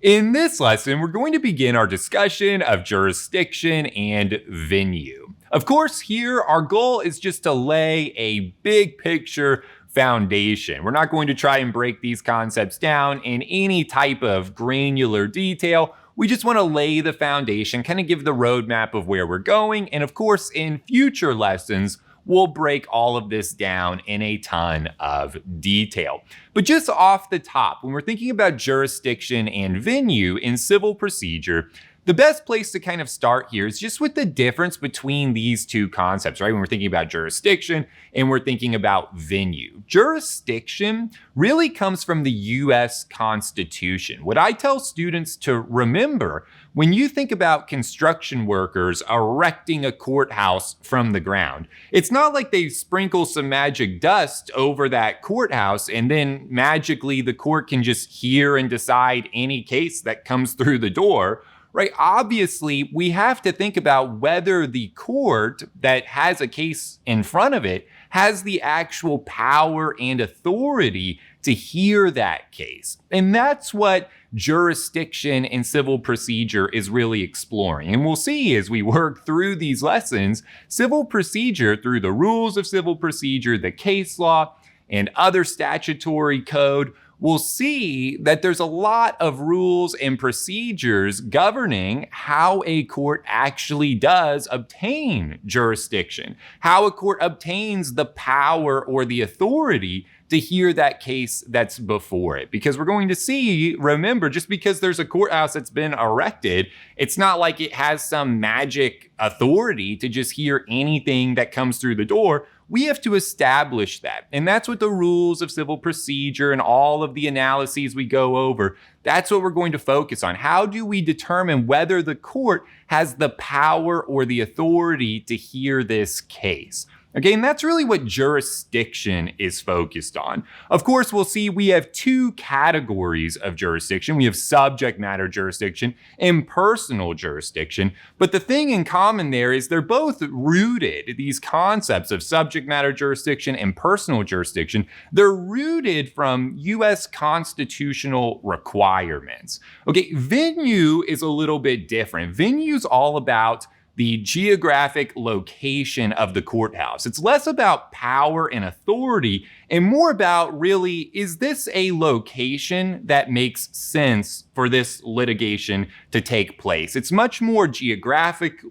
In this lesson, we're going to begin our discussion of jurisdiction and venue. Of course, here our goal is just to lay a big picture foundation. We're not going to try and break these concepts down in any type of granular detail. We just want to lay the foundation, kind of give the roadmap of where we're going. And of course, in future lessons, we'll break all of this down in a ton of detail. But just off the top, when we're thinking about jurisdiction and venue in civil procedure, the best place to kind of start here is just with the difference between these two concepts, right? When we're thinking about jurisdiction and we're thinking about venue. Jurisdiction really comes from the US Constitution. What I tell students to remember when you think about construction workers erecting a courthouse from the ground, it's not like they sprinkle some magic dust over that courthouse and then magically the court can just hear and decide any case that comes through the door. Right? Obviously, we have to think about whether the court that has a case in front of it has the actual power and authority to hear that case. And that's what jurisdiction in civil procedure is really exploring. And we'll see as we work through these lessons, civil procedure through the rules of civil procedure, the case law, and other statutory code, we'll see that there's a lot of rules and procedures governing how a court actually does obtain jurisdiction, how a court obtains the power or the authority to hear that case that's before it. Because we're going to see, remember, just because there's a courthouse that's been erected, it's not like it has some magic authority to just hear anything that comes through the door. We have to establish that. And that's what the rules of civil procedure and all of the analyses we go over, that's what we're going to focus on. How do we determine whether the court has the power or the authority to hear this case? Okay, and that's really what jurisdiction is focused on. Of course, we'll see we have two categories of jurisdiction. We have subject matter jurisdiction and personal jurisdiction. But the thing in common there is they're both rooted, these concepts of subject matter jurisdiction and personal jurisdiction, they're rooted from US constitutional requirements. Okay, venue is a little bit different. Venue's all about the geographic location of the courthouse. It's less about power and authority and more about really, is this a location that makes sense for this litigation to take place? It's much more geographical.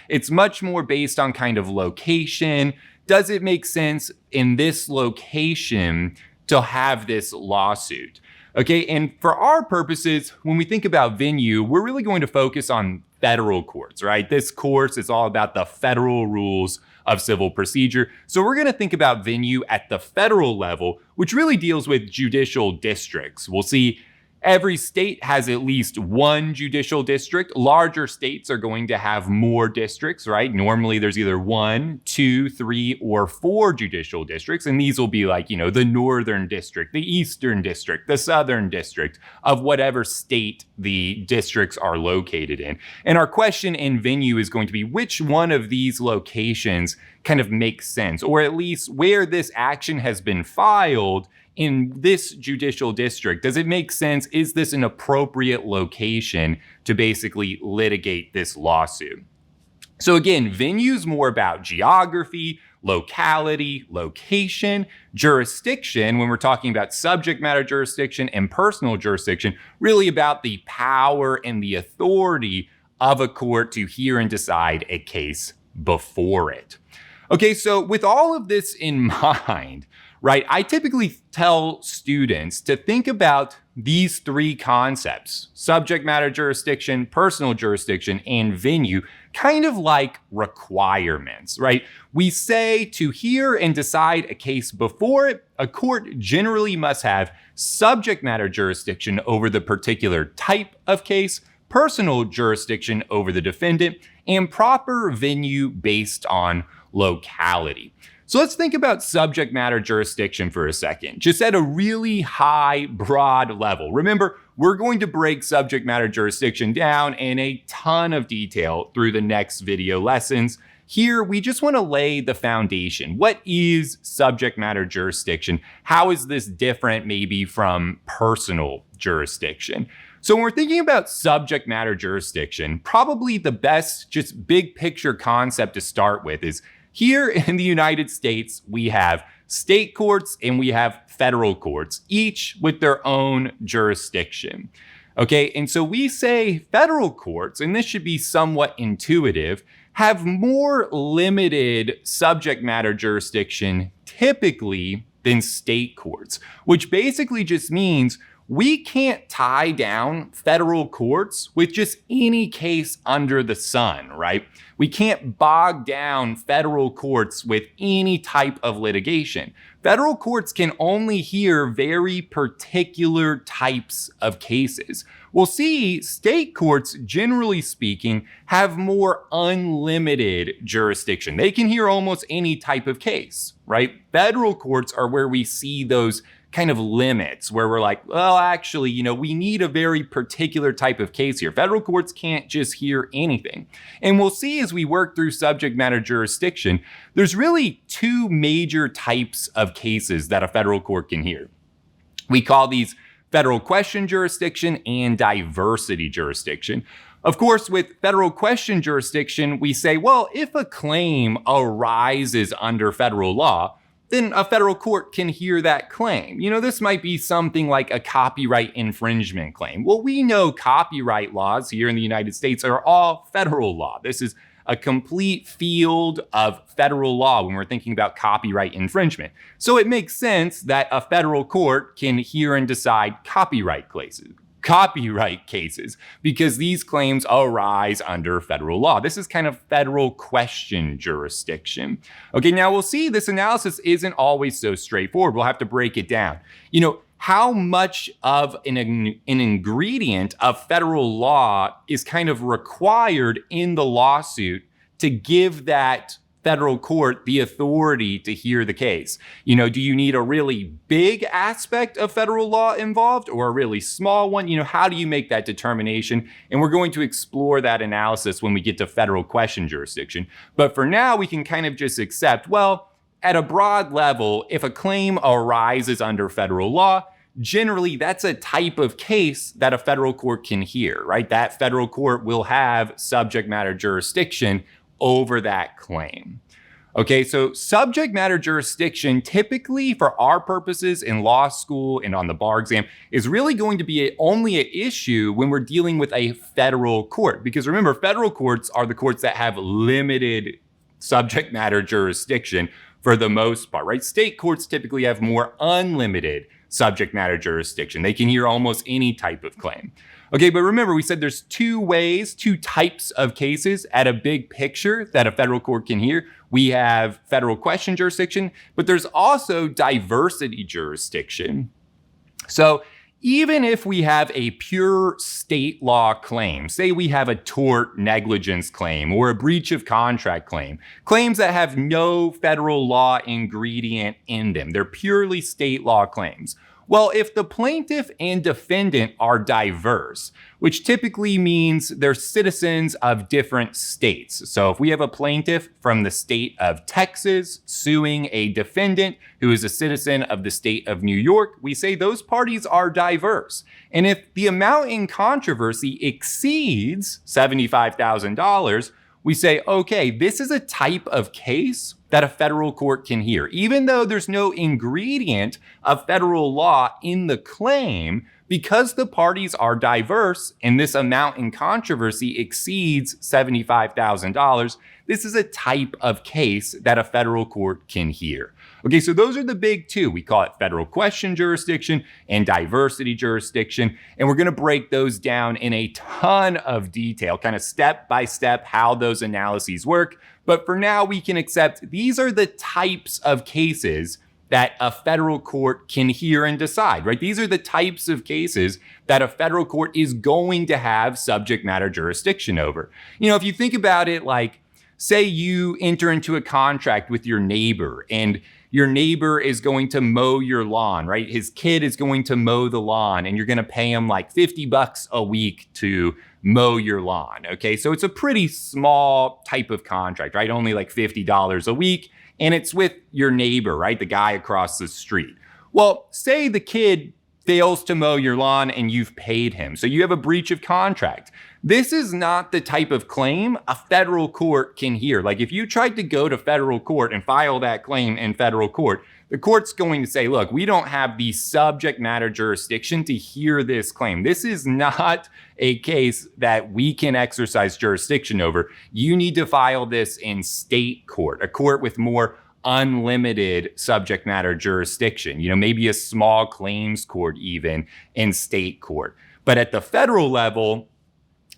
It's much more based on kind of location. Does it make sense in this location to have this lawsuit? Okay, and for our purposes, when we think about venue, we're really going to focus on federal courts, right? This course is all about the federal rules of civil procedure. So we're going to think about venue at the federal level, which really deals with judicial districts. We'll see every state has at least one judicial district. Larger states are going to have more districts, right? Normally there's either 1, 2, 3, or 4 judicial districts. And these will be like, the northern district, the eastern district, the southern district of whatever state the districts are located in. And our question in venue is going to be which one of these locations kind of makes sense, or at least where this action has been filed in this judicial district. Does it make sense? Is this an appropriate location to basically litigate this lawsuit? So again, venue's more about geography, locality, location, jurisdiction, when we're talking about subject matter jurisdiction and personal jurisdiction, really about the power and the authority of a court to hear and decide a case before it. Okay, so with all of this in mind, right, I typically tell students to think about these three concepts, subject matter jurisdiction, personal jurisdiction, and venue, kind of like requirements, right? We say to hear and decide a case before it, a court generally must have subject matter jurisdiction over the particular type of case, personal jurisdiction over the defendant, and proper venue based on locality. So let's think about subject matter jurisdiction for a second, just at a really high, broad level. Remember, we're going to break subject matter jurisdiction down in a ton of detail through the next video lessons. here we just want to lay the foundation. What is subject matter jurisdiction? How is this different maybe from personal jurisdiction? So when we're thinking about subject matter jurisdiction, probably the best just big picture concept to start with is here in the United States, we have state courts and we have federal courts, each with their own jurisdiction. Okay, and so we say federal courts, and this should be somewhat intuitive, have more limited subject matter jurisdiction typically than state courts, which basically just means we can't tie down federal courts with just any case under the sun, right? We can't bog down federal courts with any type of litigation. Federal courts can only hear very particular types of cases. We'll see state courts, generally speaking, have more unlimited jurisdiction. They can hear almost any type of case, right? Federal courts are where we see those kind of limits where we're like, well, actually, we need a very particular type of case here. Federal courts can't just hear anything. And we'll see as we work through subject matter jurisdiction, there's really two major types of cases that a federal court can hear. We call these federal question jurisdiction and diversity jurisdiction. Of course, with federal question jurisdiction, we say, well, if a claim arises under federal law, then a federal court can hear that claim. This might be something like a copyright infringement claim. Well, we know copyright laws here in the United States are all federal law. This is a complete field of federal law when we're thinking about copyright infringement. So it makes sense that a federal court can hear and decide copyright cases because these claims arise under federal law. This is kind of federal question jurisdiction. Okay, now we'll see this analysis isn't always so straightforward. We'll have to break it down. How much of an ingredient of federal law is kind of required in the lawsuit to give that federal court the authority to hear the case? Do you need a really big aspect of federal law involved or a really small one? How do you make that determination? And we're going to explore that analysis when we get to federal question jurisdiction. But for now, we can kind of just accept, well, at a broad level, if a claim arises under federal law, generally that's a type of case that a federal court can hear, right? That federal court will have subject matter jurisdiction over that claim. Okay, so subject matter jurisdiction, typically for our purposes in law school and on the bar exam, is really going to be only an issue when we're dealing with a federal court. Because remember, federal courts are the courts that have limited subject matter jurisdiction for the most part, right? State courts typically have more unlimited subject matter jurisdiction. They can hear almost any type of claim. Okay, but remember, we said there's two types of cases at a big picture that a federal court can hear. We have federal question jurisdiction, but there's also diversity jurisdiction. So even if we have a pure state law claim, say we have a tort negligence claim or a breach of contract claim, claims that have no federal law ingredient in them, they're purely state law claims. Well, if the plaintiff and defendant are diverse, which typically means they're citizens of different states. So if we have a plaintiff from the state of Texas suing a defendant who is a citizen of the state of New York, we say those parties are diverse. And if the amount in controversy exceeds $75,000, we say, okay, this is a type of case that a federal court can hear. Even though there's no ingredient of federal law in the claim, because the parties are diverse and this amount in controversy exceeds $75,000, this is a type of case that a federal court can hear. Okay, so those are the big two. We call it federal question jurisdiction and diversity jurisdiction. And we're gonna break those down in a ton of detail, kind of step by step how those analyses work. But for now, we can accept these are the types of cases that a federal court can hear and decide, right? These are the types of cases that a federal court is going to have subject matter jurisdiction over. If you think about it, like, say you enter into a contract with your neighbor and your neighbor is going to mow your lawn, right? His kid is going to mow the lawn and you're going to pay him like $50 a week to mow your lawn. Okay. So it's a pretty small type of contract, right? Only like $50 a week. And it's with your neighbor, right? The guy across the street. Well, say the kid fails to mow your lawn and you've paid him. So you have a breach of contract. This is not the type of claim a federal court can hear. Like if you tried to go to federal court and file that claim in federal court, the court's going to say, look, we don't have the subject matter jurisdiction to hear this claim. This is not a case that we can exercise jurisdiction over. You need to file this in state court, a court with more unlimited subject matter jurisdiction, maybe a small claims court even in state court. But at the federal level,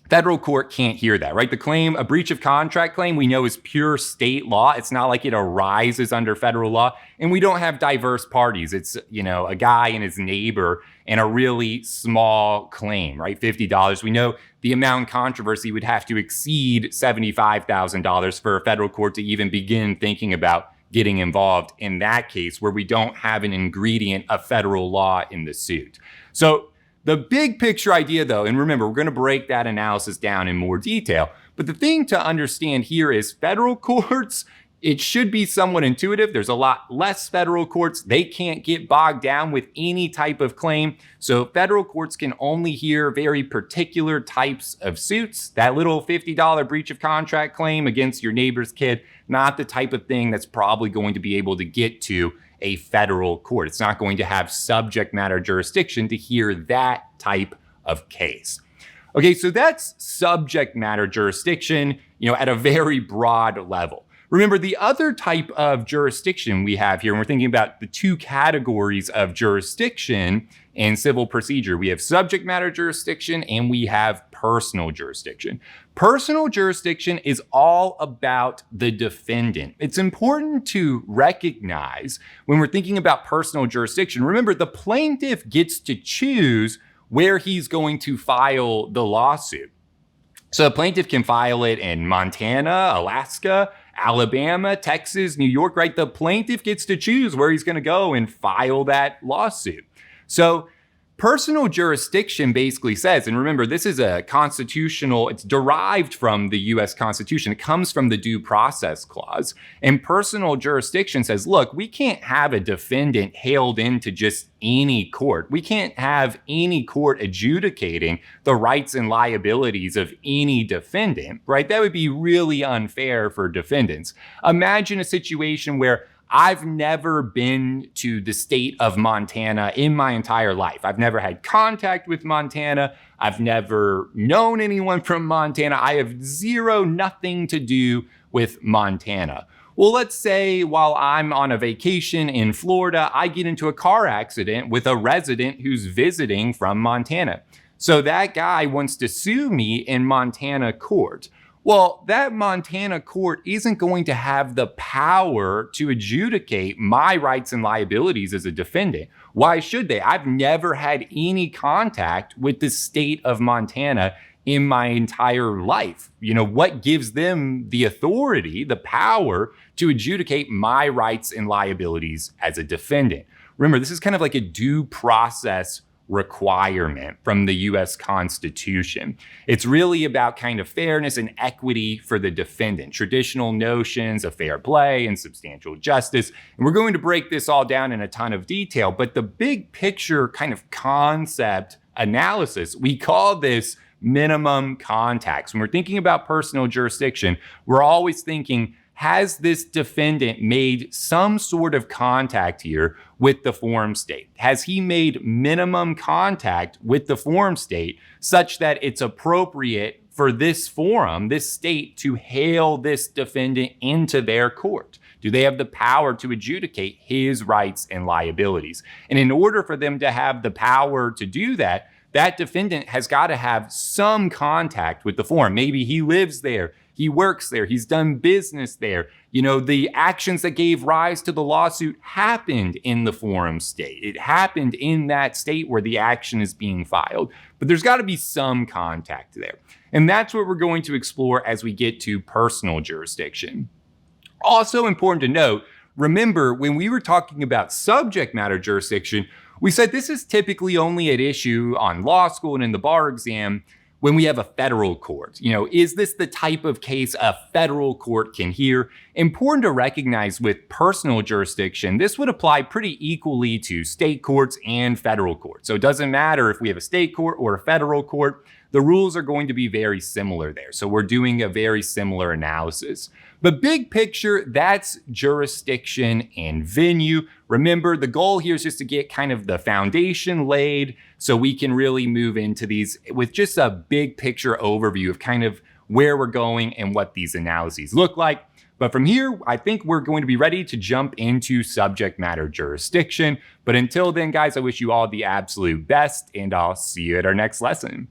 federal court can't hear that, right? The claim, a breach of contract claim, we know is pure state law. It's not like it arises under federal law. And we don't have diverse parties. It's, a guy and his neighbor and a really small claim, right? $50. We know the amount in controversy would have to exceed $75,000 for a federal court to even begin thinking about getting involved in that case where we don't have an ingredient of federal law in the suit. So the big picture idea though, and remember, we're going to break that analysis down in more detail, but the thing to understand here is federal courts, it should be somewhat intuitive. There's a lot less federal courts. They can't get bogged down with any type of claim. So federal courts can only hear very particular types of suits. That little $50 breach of contract claim against your neighbor's kid, not the type of thing that's probably going to be able to get to a federal court. It's not going to have subject matter jurisdiction to hear that type of case. Okay, so that's subject matter jurisdiction, at a very broad level. Remember, the other type of jurisdiction we have here, and we're thinking about the two categories of jurisdiction in civil procedure. We have subject matter jurisdiction and we have personal jurisdiction. Personal jurisdiction is all about the defendant. It's important to recognize when we're thinking about personal jurisdiction, remember, the plaintiff gets to choose where he's going to file the lawsuit. So a plaintiff can file it in Montana, Alaska, Alabama, Texas, New York, right? The plaintiff gets to choose where he's going to go and file that lawsuit. So personal jurisdiction basically says, and remember, this is a constitutional, it's derived from the US Constitution. It comes from the Due Process Clause. And personal jurisdiction says, look, we can't have a defendant hailed into just any court. We can't have any court adjudicating the rights and liabilities of any defendant, right? That would be really unfair for defendants. Imagine a situation where I've never been to the state of Montana in my entire life. I've never had contact with Montana. I've never known anyone from Montana. I have nothing to do with Montana. Well, let's say while I'm on a vacation in Florida, I get into a car accident with a resident who's visiting from Montana. So that guy wants to sue me in Montana court. Well, that Montana court isn't going to have the power to adjudicate my rights and liabilities as a defendant. Why should they? I've never had any contact with the state of Montana in my entire life. What gives them the authority, the power to adjudicate my rights and liabilities as a defendant? Remember, this is kind of like a due process requirement from the US Constitution. It's really about kind of fairness and equity for the defendant, traditional notions of fair play and substantial justice. And we're going to break this all down in a ton of detail, but the big picture kind of concept analysis, we call this minimum contacts. When we're thinking about personal jurisdiction, we're always thinking, has this defendant made some sort of contact here with the forum state? Has he made minimum contact with the forum state such that it's appropriate for this forum, this state, to hail this defendant into their court? Do they have the power to adjudicate his rights and liabilities? And in order for them to have the power to do that, that defendant has got to have some contact with the forum. Maybe he lives there. He works there. He's done business there. The actions that gave rise to the lawsuit happened in the forum state. It happened in that state where the action is being filed. But there's got to be some contact there. And that's what we're going to explore as we get to personal jurisdiction. Also important to note, Remember, when we were talking about subject matter jurisdiction, we said this is typically only at issue on law school and in the bar exam when we have a federal court. Is this the type of case a federal court can hear? Important to recognize with personal jurisdiction, this would apply pretty equally to state courts and federal courts. So it doesn't matter if we have a state court or a federal court, the rules are going to be very similar there. So we're doing a very similar analysis. But big picture, that's jurisdiction and venue. Remember, the goal here is just to get kind of the foundation laid so we can really move into these with just a big picture overview of kind of where we're going and what these analyses look like. But from here, I think we're going to be ready to jump into subject matter jurisdiction. But until then, guys, I wish you all the absolute best, and I'll see you at our next lesson.